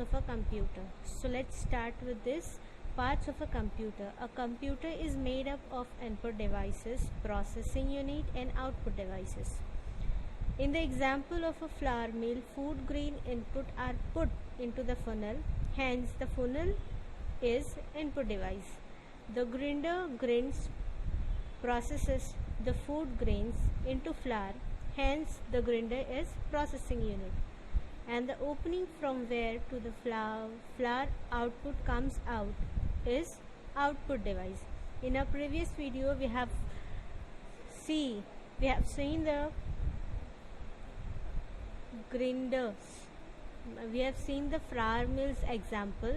of a computer. So let's start with this parts of a computer. A computer is made up of input devices, processing unit and output devices. In the example of a flour mill, food grain input are put into the funnel, hence the funnel is input device. The grinder grinds processes the food grains into flour, hence the grinder is processing unit. And the opening from where to the flour output comes out is output device. In our previous video we have seen the grinders, we have seen the flour mills example,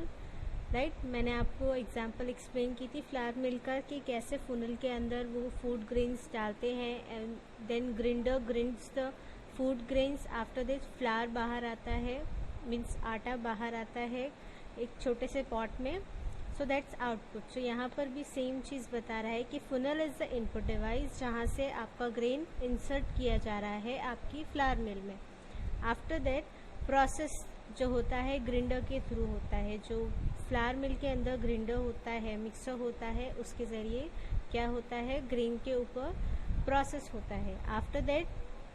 right मैंने आपको example explain की थी flower मिल का कि कैसे फुनल के अंदर वो फूड ग्रेन्स डालते हैं and then grinder grinds the food grains, after this flour बाहर आता है, मीन्स आटा बाहर आता है एक छोटे से पॉट में, सो दैट्स आउटपुट. सो यहाँ पर भी सेम चीज़ बता रहा है कि फुनल इज़ द इनपुट डिवाइस जहाँ से आपका ग्रेन इंसर्ट किया जा रहा है आपकी फ्लावर मिल में. आफ्टर दैट प्रोसेस जो होता है ग्रिंडर के थ्रू होता है, जो फ्लावर मिल के अंदर ग्रिंडर होता है, मिक्सर होता है, उसके ज़रिए क्या होता है ग्रेन के ऊपर प्रोसेस होता है. आफ्टर दैट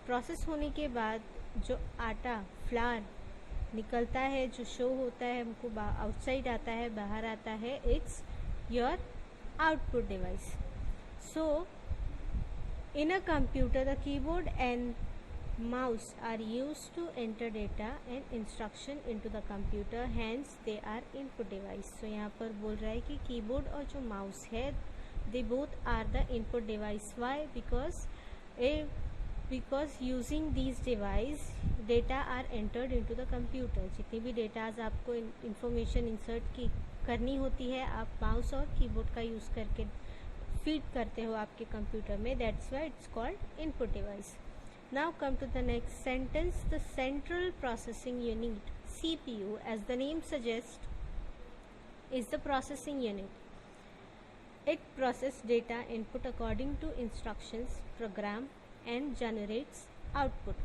प्रोसेस होने के बाद जो आटा फ्लावर निकलता है, जो शो होता है हमको आउटसाइड आता है, बाहर आता है, it's your output device. So in a computer the keyboard and mouse are used to enter data and instruction into the computer, hence they are input device. So यहाँ पर बोल रहा है कि कीबोर्ड और जो माउस है they both are the input device. Why? Because using these device data are entered into the computer. जितनी भी डेटाज आपको इंफॉर्मेशन इंसर्ट करनी होती है आप माउस और कीबोर्ड का यूज़ करके फीड करते हो आपके कंप्यूटर में, that's why it's called input device. Now come to the next sentence. The central processing unit CPU, as the name suggests, is the processing unit. It processes data input according to instructions, program and generates output.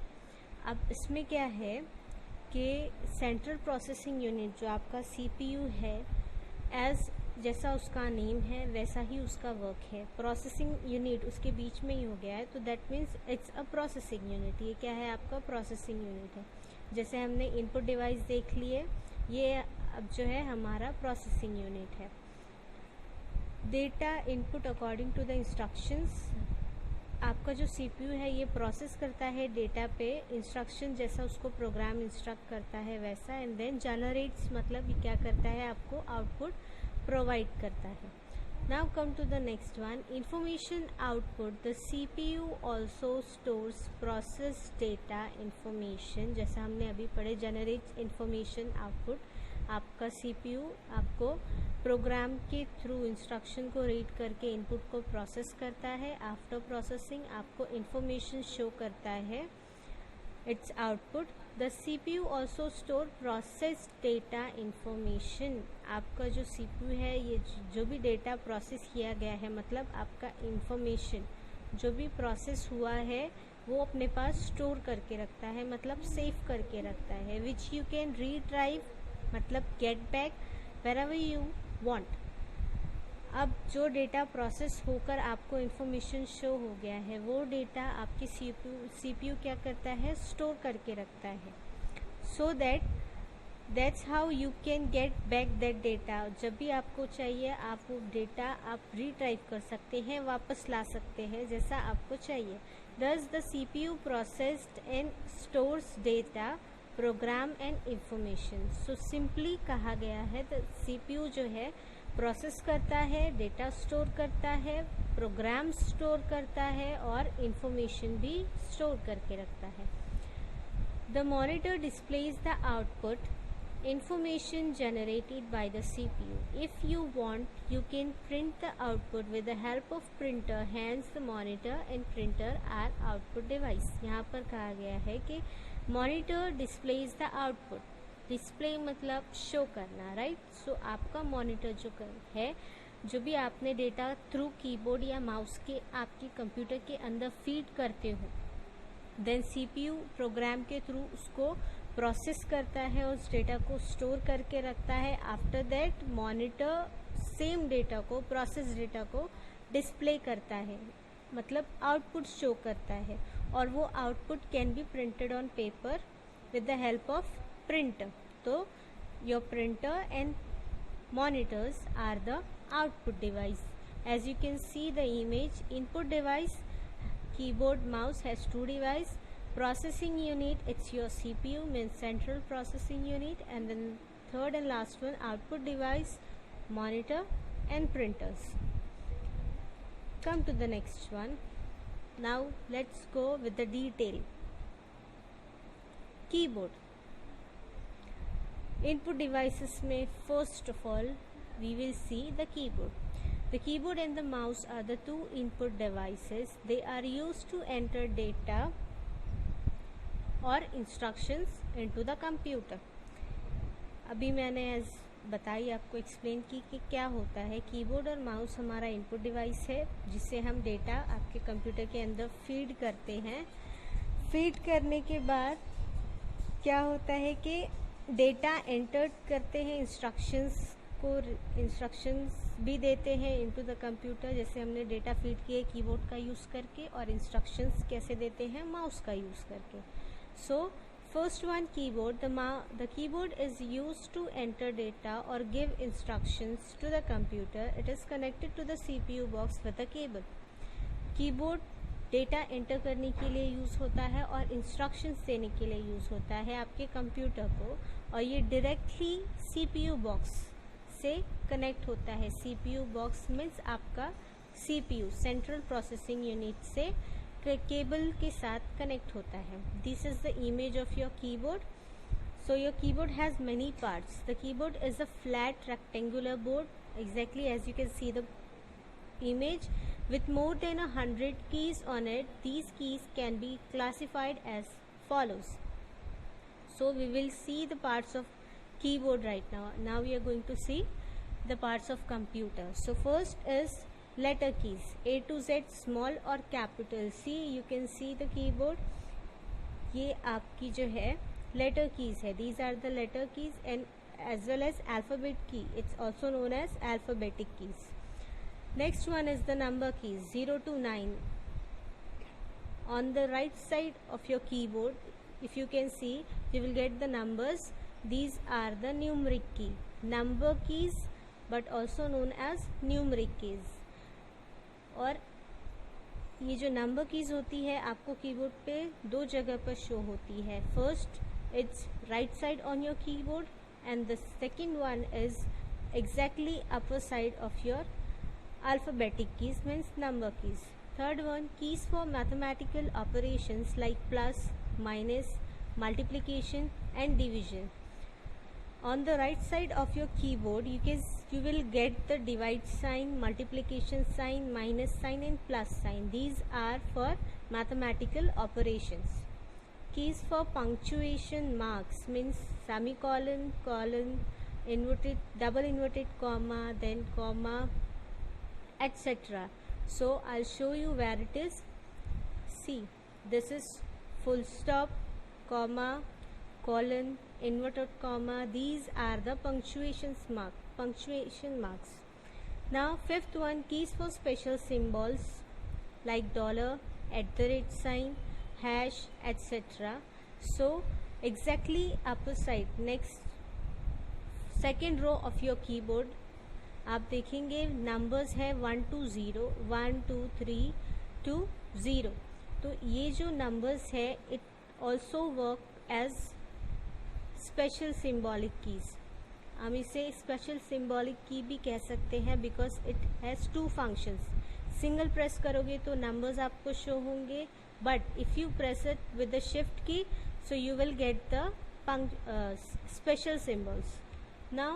अब इसमें क्या है कि central processing unit जो आपका CPU है, as जैसा उसका नेम है वैसा ही उसका वर्क है. प्रोसेसिंग यूनिट उसके बीच में ही हो गया है, तो that means it's a processing unit. ये क्या है आपका प्रोसेसिंग यूनिट है. जैसे हमने इनपुट डिवाइस देख लिए, ये अब जो है हमारा प्रोसेसिंग यूनिट है. Data input according to the instructions, आपका जो CPU है ये प्रोसेस करता है डेटा पे इंस्ट्रक्शन जैसा उसको प्रोग्राम इंस्ट्रक्ट करता है वैसा, एंड देन जनरेट्स मतलब ये क्या करता है आपको आउटपुट प्रोवाइड करता है. Now come to the next one, information output. The CPU also stores process data information, जैसा हमने अभी पढ़े जनरेट्स इंफॉर्मेशन आउटपुट. आपका CPU आपको प्रोग्राम के थ्रू इंस्ट्रक्शन को रीड करके इनपुट को प्रोसेस करता है. आफ्टर प्रोसेसिंग आपको इंफॉर्मेशन शो करता है, it's output. The CPU also store process data information. आपका जो CPU है ये जो भी डेटा प्रोसेस किया गया है, मतलब आपका इंफॉर्मेशन जो भी प्रोसेस हुआ है वो अपने पास स्टोर करके रखता है, मतलब सेव करके रखता है. विच यू कैन रीट्राइव मतलब get back wherever you want. अब जो डेटा प्रोसेस होकर आपको इंफॉर्मेशन शो हो गया है वो डेटा आपकी CPU क्या करता है स्टोर करके रखता है. So that's how you can get back that data. जब भी आपको चाहिए आप वो डेटा आप रीट्राइव कर सकते हैं, वापस ला सकते हैं जैसा आपको चाहिए. Thus the CPU processed and stores data, program and information. So simply कहा गया है तो CPU जो है प्रोसेस करता है, डेटा स्टोर करता है, प्रोग्राम स्टोर करता है और इंफॉर्मेशन भी स्टोर करके रखता है. The monitor displays the output information generated by the CPU. If you want, you can print the output with the help of printer. Hence the monitor and printer are output device. यहाँ पर कहा गया है कि monitor displays the output. Display मतलब show करना, right. सो आपका monitor जो है, जो भी आपने डेटा थ्रू कीबोर्ड या माउस के आपके कंप्यूटर के अंदर फीड करते हो, देन CPU प्रोग्राम के थ्रू उसको प्रोसेस करता है, उस डेटा को स्टोर करके रखता है. After that monitor same data को, प्रोसेस डेटा को डिस्प्ले करता है, मतलब आउटपुट शो करता है. और वो output can be printed on paper with the help of printer. तो your printer and monitors are the output device. As you can see the image, input device, keyboard, mouse has two device. Processing unit, it's your CPU, means central processing unit, and then third and last one, output device, monitor and printers. Come to the next one. Now let's go with the detail. Keyboard. Input devices में first of all we will see the keyboard. The keyboard and the mouse are the two input devices. They are used to enter data or instructions into the computer. अभी मैंने बताई आपको, explain की कि क्या होता है. कीबोर्ड और माउस हमारा इनपुट डिवाइस है जिससे हम डेटा आपके कंप्यूटर के अंदर फीड करते हैं. फीड करने के बाद क्या होता है कि डेटा एंटर करते हैं, इंस्ट्रक्शंस भी देते हैं इनटू द कंप्यूटर. जैसे हमने डेटा फीड किए कीबोर्ड का यूज़ करके, और इंस्ट्रक्शंस कैसे देते हैं, माउस का यूज़ करके. So first one, keyboard. The keyboard is used to enter data और give instructions to the computer. It is connected to the CPU box with the cable. Keyboard data enter करने के लिए use होता है और instructions देने के लिए यूज़ होता है आपके कंप्यूटर को, और ये डायरेक्टली CPU बॉक्स से कनेक्ट होता है. CPU बॉक्स मीन्स आपका CPU, सेंट्रल प्रोसेसिंग यूनिट से केबल के साथ कनेक्ट होता है. This is the image of your keyboard. So your keyboard has many parts. The keyboard is a flat rectangular board, exactly as you can see the image, with more than 100 keys on it. These keys can be classified as follows. So we will see the parts of keyboard right now. Now we are going to see the parts of computer. So first is letter keys, A to Z, small or capital. See, you can see the keyboard. ये आपकी जो है letter keys है. These are the letter keys, and as well as alphabet key. It's also known as alphabetic keys. Next one is the number keys, 0 to 9. On the right side of your keyboard, if you can see, you will get the numbers. These are the numeric key. Number keys, but also known as numeric keys. और ये जो number keys होती है आपको keyboard पे दो जगह पर शो होती है. First, it's right side on your keyboard, and the second one is exactly upper side of your alphabetic keys, means number keys. Third one, keys for mathematical operations like plus, minus, multiplication and division. On the right side of your keyboard, you will get the divide sign, multiplication sign, minus sign and plus sign. These are for mathematical operations. Keys for punctuation marks, means semicolon, colon, inverted, double inverted comma, then comma, etc. So I'll show you where it is. See, this is full stop, comma, colon, inverted comma. These are the punctuation marks. Now fifth one, keys for special symbols like dollar, @ sign, hash, etc. So exactly upper side, next second row of your keyboard, आप देखेंगे numbers है 1 to 0, 1 2 3 to 0. तो ये जो numbers है it also work as special symbolic keys. हम इसे special symbolic key भी कह सकते हैं because it has two functions. Single press करोगे तो नंबर्स आपको शो होंगे, but if you press it with the shift key, so you will get the special symbols. Now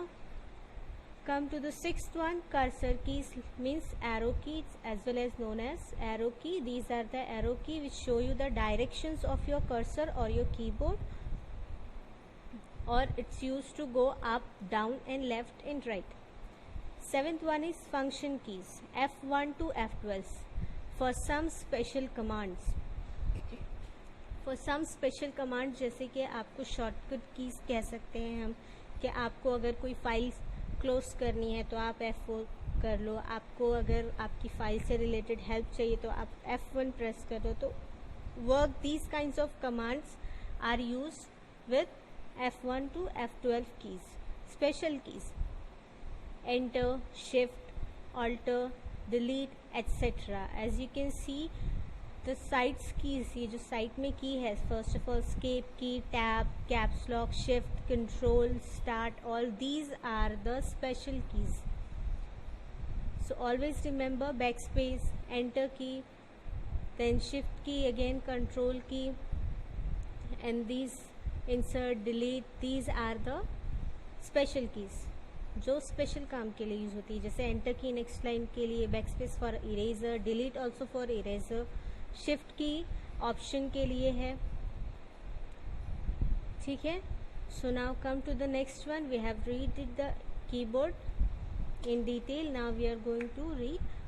come to the sixth one, cursor keys, means arrow keys as well as known as arrow key. These are the arrow key which show you the directions of your cursor or your keyboard, or it's used to go up, down and left and right. Seventh one is function keys, F1 to F12 for some special commands. For some special command, जैसे कि आपको shortcut keys कह सकते हैं हम, कि आपको अगर कोई फाइल क्लोज करनी है तो आप F4 कर लो, आपको अगर आपकी फाइल से रिलेटेड हेल्प चाहिए तो आप F1 प्रेस कर दो। तो work these kinds of commands are use with F1 to F12 keys. Special keys: enter, shift, alter, delete, etc. As you can see, the sites keys, ये जो site में की है, first of all escape key, tab, caps lock, shift, control, start, all these are the special keys. So always remember backspace, enter key, then shift key, again control key, and these insert, delete, these are the special keys जो special काम के लिए use होती है। जैसे enter की next line के लिए, backspace for eraser, delete also for eraser, shift key option के लिए है। ठीक है, so now come to the next one. We have read the keyboard in detail. Now we are going to read